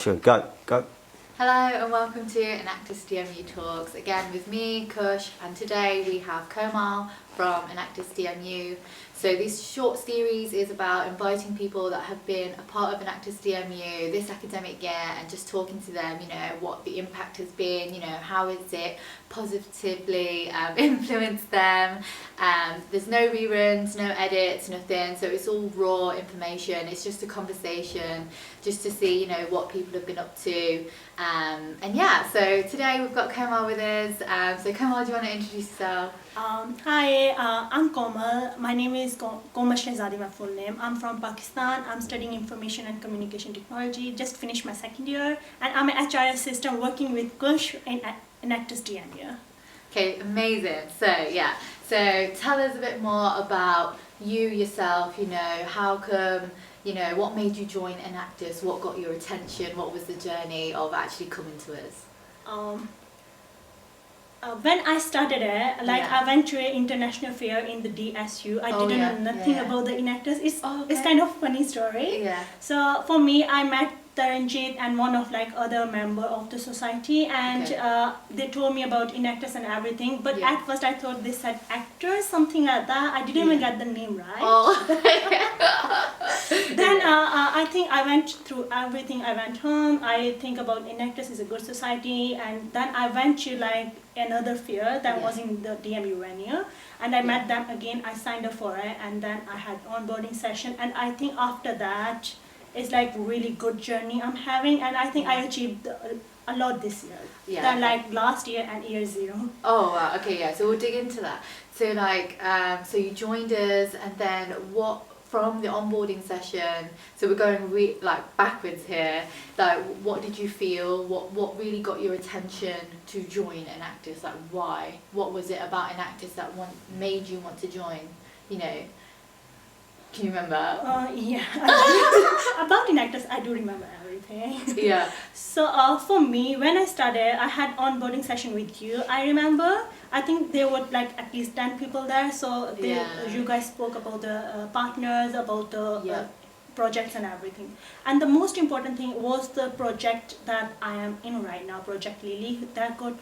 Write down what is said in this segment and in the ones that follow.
Sure, go, go. Hello and welcome to EnactusDMU Talks, again with me, Kush, and today we have Komal from EnactusDMU. So this short series is about inviting people that have been a part of EnactusDMU this academic year and just talking to them, what the impact has been, how has it positively influenced them. There's no reruns, no edits, nothing, so it's all raw information. It's just a conversation just to see, what people have been up to. And yeah, so today we've got Komal with us. So Komal, do you want to introduce yourself? Hi, I'm Komal. My name is Komal Shehzadi, my full name. I'm from Pakistan. I'm studying information and communication technology. Just finished my second year, and I'm an HR assistant working with Kush in EnactusDMU. Okay, amazing. So yeah, so tell us a bit more about you yourself. How come, what made you join Enactus? What got your attention? What was the journey of actually coming to us? When I started it, I went to an international fair in the DSU. I didn't know nothing about the Enactus. It's kind of funny story. Yeah. So for me, I met Taranjit and one of other member of the society, and they told me about Enactus and everything. But at first I thought they said actors, something like that. I didn't even get the name right. Then I think I went through everything. I went home. I think about Enactus is a good society, and then I went to another fair that was in the DMU venue, and I met them again. I signed up for it, and then I had onboarding session, and I think after that it's really good journey I'm having, and I think I achieved a lot this year than last year and year zero. Oh wow, okay, yeah, so we'll dig into that. So so you joined us, and then what from the onboarding session, so we're going backwards here, what did you feel, what really got your attention to join Enactus? Why? What was it about Enactus that made you want to join? Can you remember? Yeah. About Enactus, I do remember everything. Yeah. So for me, when I started, I had onboarding session with you. I remember, I think there were at least 10 people there. So you guys spoke about the partners, about the projects and everything. And the most important thing was the project that I am in right now, Project Lily. That got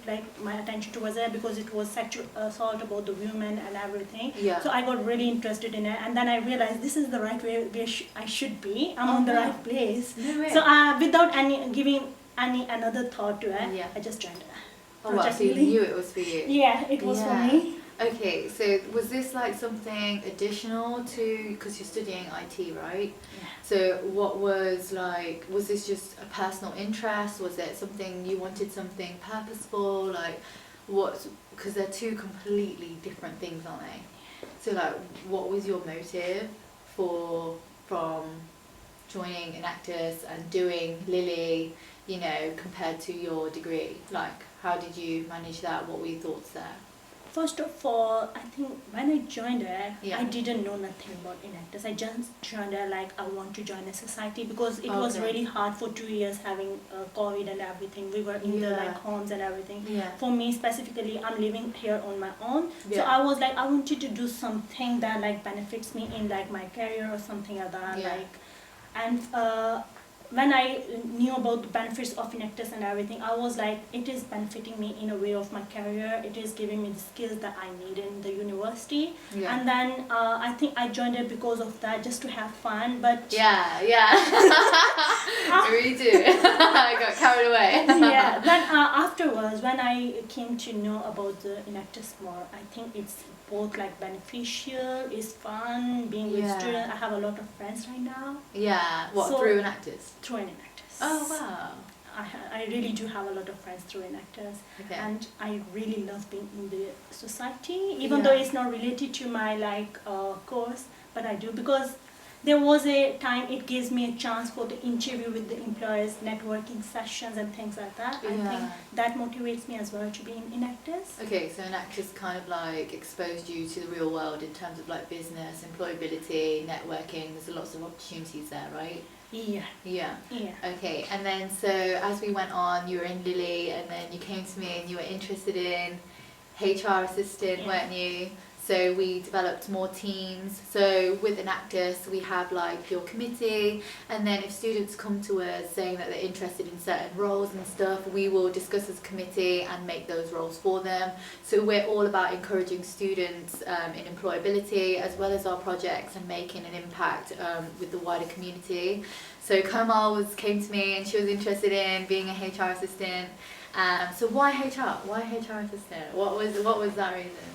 my attention towards it because it was sexual assault about the women and everything. Yeah. So I got really interested in it, and then I realized this is the right way where I should be. I'm on the right place. No way. So without giving another thought to it, I just joined it. Oh wow, so you knew it was for you? Yeah, it was for me. Okay, so was this something additional to, because you're studying IT, right? Yeah. So what was this just a personal interest? Was it something you wanted, something purposeful? Because they're two completely different things, aren't they? So what was your motive from joining Enactus and doing Lily, compared to your degree? How did you manage that? What were your thoughts there? First of all, I think when I joined it, Yeah. I didn't know nothing about Enactus. I just joined it I want to join a society because it was really hard for 2 years having COVID and everything. We were in the homes and everything. Yeah. For me specifically, I'm living here on my own. So I was I wanted to do something that benefits me in my career or something like that. Yeah. And when I knew about the benefits of Enactus and everything, I was it is benefiting me in a way of my career. It is giving me the skills that I need in the university. Yeah. And then I think I joined it because of that, just to have fun. But yeah. I really do. I got carried away. yeah. Then afterwards, when I came to know about the Enactus more, I think it's both beneficial, it's fun, being with students. I have a lot of friends right now. Yeah. Through Enactus? Through an Enactus. Oh wow. I really do have a lot of friends through Enactus, and I really love being in the society, even though it's not related to my course, but I do because there was a time it gives me a chance for the interview with the employers, networking sessions and things like that. I think that motivates me as well to be in Enactus. Okay, so Enactus kind of exposed you to the real world in terms of business, employability, networking. There's lots of opportunities there, right? Yeah. Yeah. Yeah. Okay, and then so as we went on, you were in Lily, and then you came to me and you were interested in HR assistant, weren't you? So we developed more teams. So with Enactus, we have like your committee, and then if students come to us saying that they're interested in certain roles and stuff, we will discuss as a committee and make those roles for them. So we're all about encouraging students in employability, as well as our projects and making an impact with the wider community. So Komal came to me and she was interested in being a HR assistant. So why HR? Why HR assistant? What was that reason?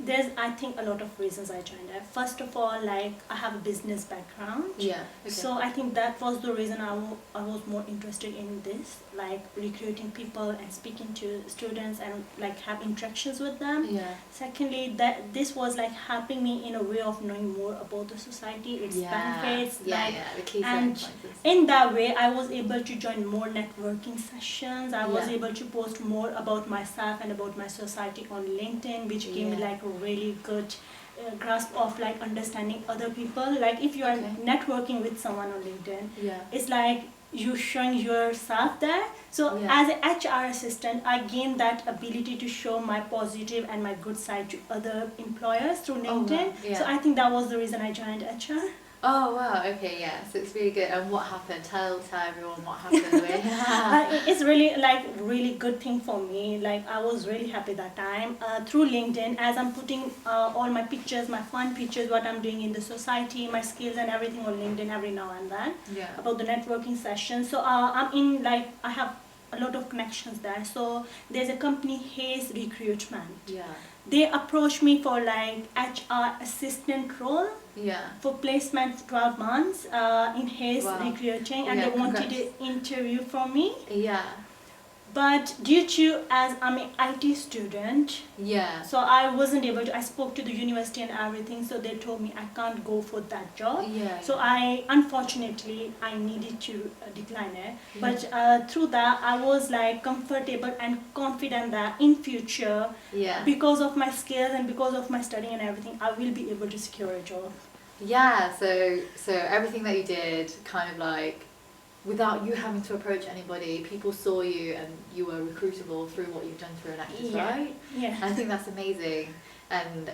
There's, I think, a lot of reasons I joined it. First of all, like, I have a business background. Yeah. Okay. So I think that was the reason I was more interested in this, like recruiting people and speaking to students and like have interactions with them. Yeah. Secondly, that this was like helping me in a way of knowing more about the society, its benefits. Yeah, the key and points. in that way, I was able to join more networking sessions. I was able to post more about myself and about my society on LinkedIn, which gave me like a really good grasp of like understanding other people. Like if you are networking with someone on LinkedIn, it's like you showing yourself there. So as an HR assistant, I gained that ability to show my positive and my good side to other employers through LinkedIn. So I think that was the reason I joined HR. Oh wow, okay, yeah, so it's really good. And what happened? Tell everyone what happened with It's really good thing for me. Like I was really happy that time through LinkedIn, as I'm putting all my pictures, my fun pictures, what I'm doing in the society, my skills and everything on LinkedIn every now and then about the networking session. So I'm in, like, I have a lot of connections there. So there's a company, Hayes Recruitment. They approached me for like HR assistant role. For placement for 12 months in Hayes Recruiting, and they wanted an interview from me. But due to, as I'm an IT student, so I wasn't able to. I spoke to the university and everything, so they told me I can't go for that job. So unfortunately I needed to decline it. But through that, I was like comfortable and confident that in future, because of my skills and because of my studying and everything, I will be able to secure a job. So everything that you did, kind of like, without you having to approach anybody, people saw you and you were recruitable through what you've done through Enactus, right? I think that's amazing. And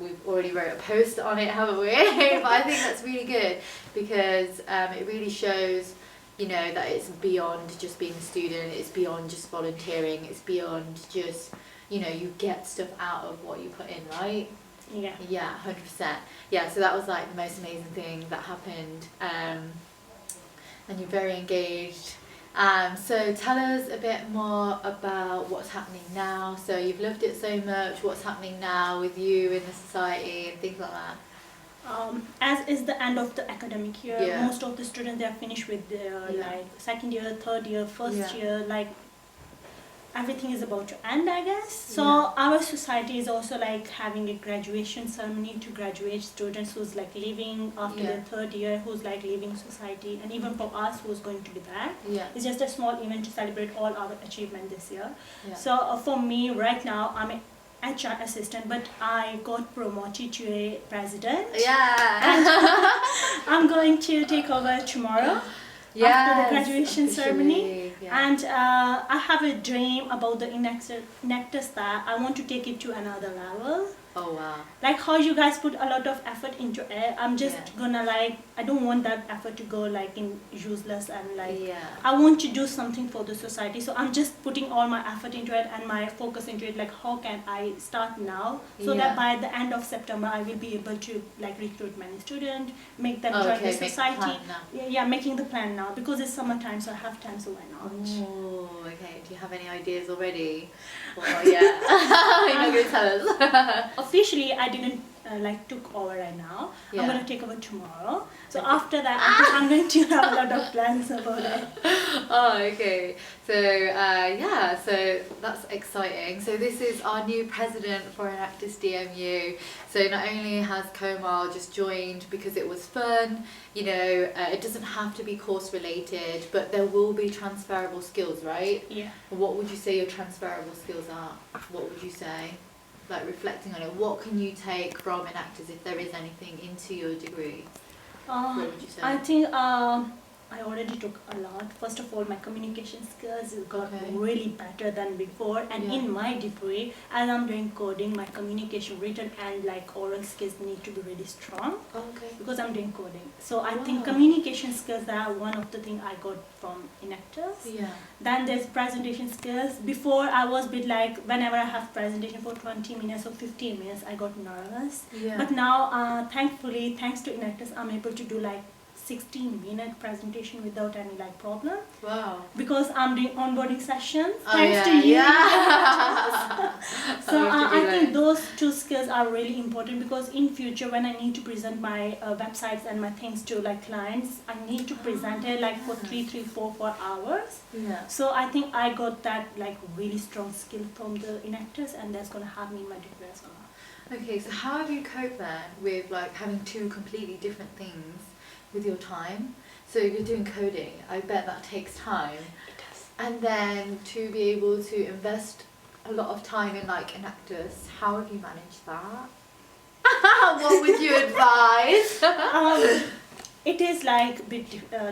we've already wrote a post on it, haven't we? But I think that's really good because it really shows, you know, that it's beyond just being a student, it's beyond just volunteering, it's beyond just, you know, you get stuff out of what you put in, right? 100%. So that was like the most amazing thing that happened. And you're very engaged. So tell us a bit more about what's happening now. So you've loved it so much, what's happening now with you in the society and things like that? As is the end of the academic year, most of the students, they are finished with their like second year, third year, first year, like everything is about to end, I guess. So our society is also like having a graduation ceremony to graduate students who's like leaving after their third year, who's like leaving society, and even for us who's going to be there. It's just a small event to celebrate all our achievement this year. So for me right now, I'm an HR assistant, but I got promoted to a president. And I'm going to take over tomorrow. After the graduation ceremony, and I have a dream about the Enactus that I want to take it to another level. Oh wow. Like how you guys put a lot of effort into it, I'm just gonna like, I don't want that effort to go like in useless, and like I want to do something for the society. So I'm just putting all my effort into it and my focus into it, like how can I start now so that by the end of September I will be able to like recruit many students, make them join the society. Making the plan now because it's summertime, so I have time, so why not? Oh, okay. Do you have any ideas already? Well, you're not going to tell us. Officially, I didn't took over right now. I'm going to take over tomorrow. So after that, I'm going to have a lot of plans about it. Oh, okay. So, so that's exciting. So this is our new president for EnactusDMU. So not only has Komal just joined because it was fun, you know, it doesn't have to be course related, but there will be transferable skills, right? What would you say your transferable skills are? What would you say? Like reflecting on it, what can you take from Enactus, if there is anything, into your degree? What would you say? I think I already took a lot. First of all, my communication skills got Okay. really better than before. And Yeah. in my degree, as I'm doing coding, my communication, written and like oral skills need to be really strong Okay. because I'm doing coding. So I think Wow. communication skills are one of the things I got from Enactus. Yeah. Then there's presentation skills. Before I was a bit like, whenever I have presentation for 20 minutes or 15 minutes, I got nervous. Yeah. But now, thankfully, thanks to Enactus, I'm able to do like 16-minute presentation without any like problem. Wow. Because I'm doing onboarding sessions. Oh, Thanks yeah, to you. yeah. So I have to I do think it. those two skills are really important because in future when I need to present my websites and my things to like clients, I need to present it like for yeah. 4 hours. Yeah. So I think I got that like really strong skill from the Enactus, and that's gonna help me in my degree as well. Okay, so how have you coped then with like having two completely different things with your time? So you're doing coding, I bet that takes time. It does. And then to be able to invest a lot of time in like Enactus, how have you managed that? What would you advise? It is like a bit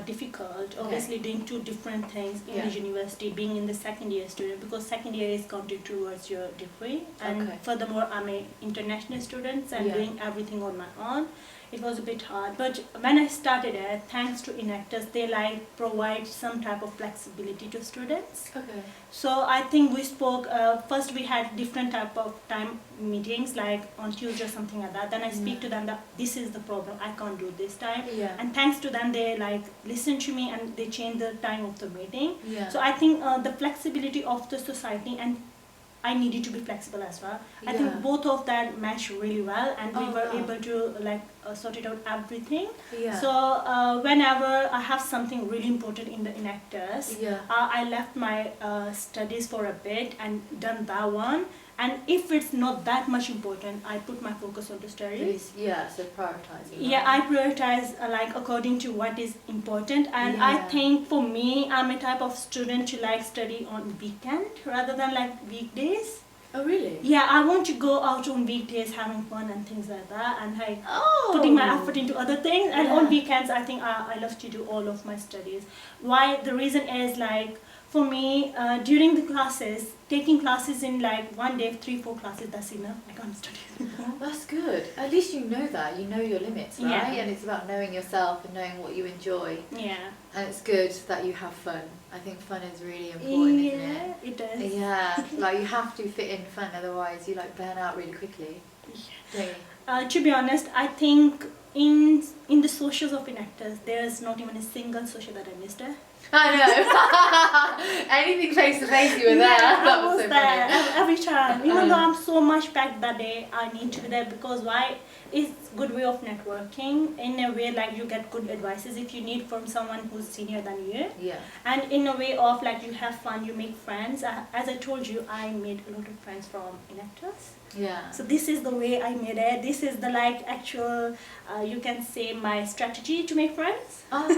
difficult, Okay. obviously doing two different things in Yeah. the university, being in the second year student, because second year is counted towards your degree, and Okay. furthermore I'm an international student and Yeah. doing everything on my own. It was a bit hard, but when I started it, thanks to Enactus, they like provide some type of flexibility to students. Okay. So I think we spoke, first we had different type of time meetings, like on Tuesday or something like that. Then I speak to them that this is the problem, I can't do this time. Yeah. And thanks to them, they like listen to me and they change the time of the meeting. Yeah. So I think the flexibility of the society, and I needed to be flexible as well. I Yeah. think both of that matched really well, and we Oh, were wow. able to like sort it out everything. Yeah. So whenever I have something really important in the Enactus, Yeah. I left my studies for a bit and done that one. And if it's not that much important, I put my focus on the studies. Yeah, so prioritizing. Yeah, I prioritize like according to what is important, and I Yeah. think for me, I'm a type of student to like study on weekend rather than like weekdays. Oh really? Yeah, I want to go out on weekdays having fun and things like that, and like Oh. putting my effort into other things. And Yeah. on weekends, I think I love to do all of my studies. Why? The reason is like, for me, during the classes, taking classes in like one day, 3-4 classes, that's enough. I can't study anymore. That's good. At least you know that. You know your limits, right? Yeah. And it's about knowing yourself and knowing what you enjoy. Yeah. And it's good that you have fun. I think fun is really important, isn't it? Yeah, it does. Yeah, like you have to fit in fun, otherwise you like burn out really quickly. Don't you? To be honest, I think in the socials of Enactus, there's not even a single social that I missed it. I know. Anything face to face, you were there. Yeah, That I was so there funny. every time. Even though Um, I'm so much packed that day, I need to be there because why? It's good way of networking. In a way, like you get good advices if you need from someone who's senior than you. Yeah. And in a way of like you have fun, you make friends. As I told you, I made a lot of friends from Enactus. Yeah. So this is the way I made it. This is the like actual, you can say my strategy to make friends. Oh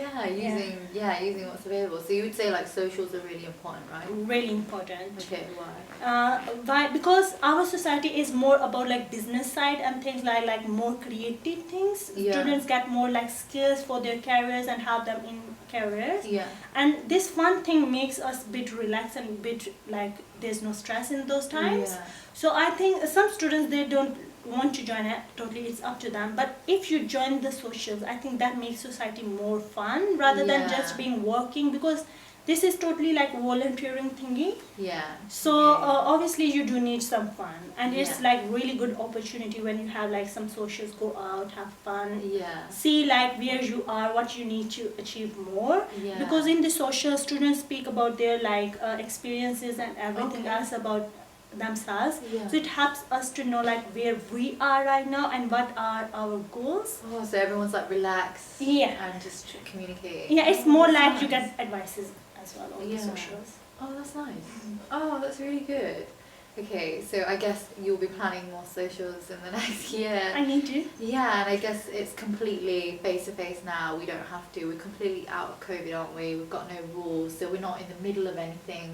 yeah, using what's available. So you would say like socials are really important, right? Really important. Okay, why? Why? Because our society is more about like business side and things like more creative things. Yeah. Students get more like skills for their careers and have them in careers. Yeah. And this fun thing makes us bit relaxed and bit like there's no stress in those times. Yeah. So I think some students, they don't want to join it, totally it's up to them. But if you join the socials, I think that makes society more fun rather than Yeah. just being working, because this is totally like volunteering thingy. Yeah. So Okay. obviously you do need some fun, and it's Yeah. like really good opportunity when you have like some socials, go out, have fun, Yeah. see like where you are, what you need to achieve more. Yeah. Because in the social, students speak about their like experiences and everything Okay. else about themselves. Yeah. So it helps us to know like where we are right now and what are our goals. Oh, so everyone's like relaxed. Yeah. And just communicating. Yeah, it's more That's like nice. you get advices as well on the Yeah. socials. Oh, that's nice. Oh, that's really good. Okay, so I guess you'll be planning more socials in the next year. I need to. Yeah, and I guess it's completely face-to-face now. We don't have to. We're completely out of COVID, aren't we? We've got no rules, so we're not in the middle of anything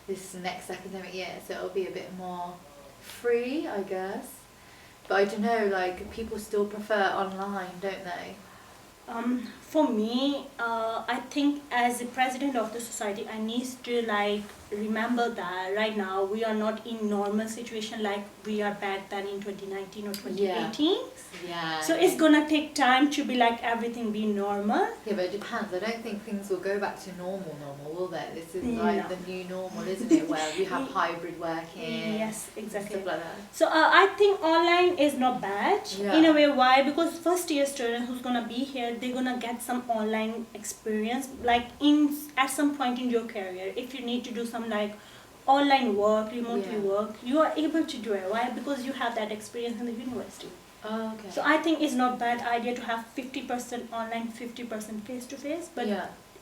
this next academic year, so it'll be a bit more free, I guess. But I don't know, like, people still prefer online, don't they? For me, I think as the president of the society, I need to like remember that right now we are not in normal situation like we are back then in 2019 or 2018. Yeah. So it's gonna take time to be like everything be normal. Yeah, but it depends. I don't think things will go back to normal, will they? This is like No. the new normal, isn't it? Where we have hybrid working. Yes, exactly. Stuff like that. So I think online is not bad in a way. Why? Because first year student who's gonna be here, they're gonna get some online experience. Like at some point in your career, if you need to do some like online work, remotely work, you are able to do it. Why? Because you have that experience in the university. Oh, okay. So I think it's not bad idea to have 50% online, 50% face to face. But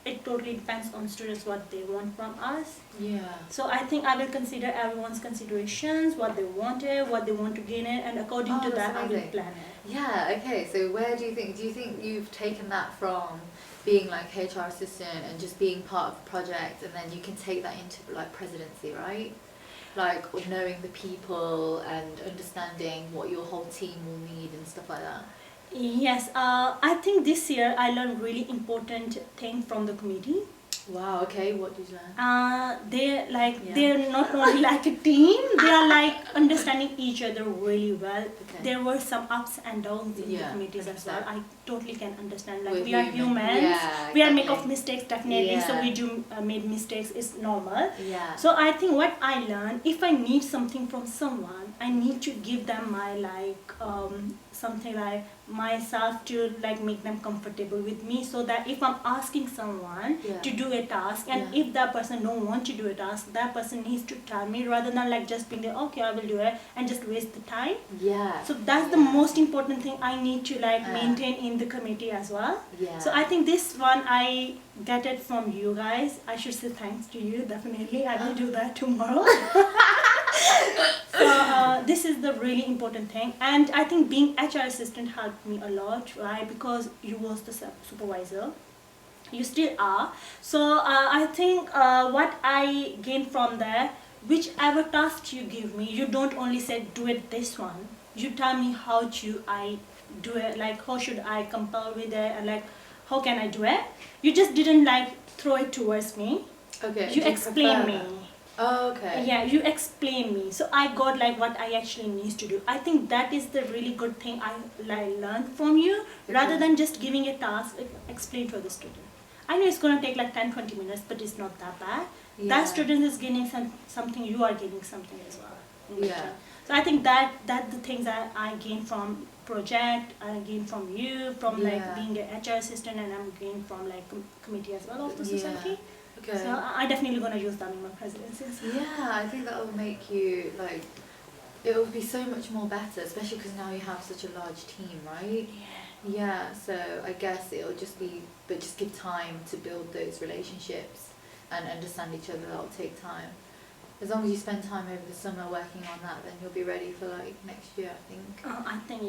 it totally depends on students what they want from us. Yeah. So I think I will consider everyone's considerations, what they wanted, what they want to gain it, and according to that I will plan it. Yeah, okay. So where do you think you've taken that from being like HR assistant and just being part of the project, and then you can take that into like presidency, right? Like knowing the people and understanding what your whole team will need and stuff like that. Yes, I think this year I learned really important thing from the committee. Wow, okay, what did you learn? They're not only like a team, they are like understanding each other really well. Okay. There were some ups and downs in the committees as well. I totally can understand. Like we are humans, we are make of mistakes definitely. So we do made mistakes. It's normal. Yeah. So I think what I learned, if I need something from someone, I need to give them my like something like myself to like make them comfortable with me, so that if I'm asking someone to do a task and if that person don't want to do a task, that person needs to tell me rather than like just being there, okay, I will do it and just waste the time. Yeah. So that's the most important thing I need to like maintain in the committee as well. Yeah. So I think this one I get it from you guys. I should say thanks to you, definitely. I will do that tomorrow. So this is the really important thing, and I think being HR assistant helped me a lot, right? Because you was the supervisor, you still are. So I think what I gained from there, whichever task you give me, you don't only say do it this one. You tell me how to I do it, like how should I compare with it, and like how can I do it. You just didn't like throw it towards me. Okay. You explain me. Oh, okay. Yeah, you explain me. So I got like what I actually need to do. I think that is the really good thing I learned from you, rather than just giving a task, explain to the student. I know it's going to take like 10-20 minutes, but it's not that bad. That student is gaining something, you are gaining something as well. Yeah. So I think that the things that I gained from project, I gained from you, from like being an HR assistant, and I'm gained from like committee as well of the society. Okay. So I definitely gonna use that in my presidencies. Yeah, I think that will make you like, it will be so much more better, especially because now you have such a large team, right? Yeah. Yeah. So I guess it'll just be, but just give time to build those relationships and understand each other. That'll take time. As long as you spend time over the summer working on that, then you'll be ready for like next year, I think. I think.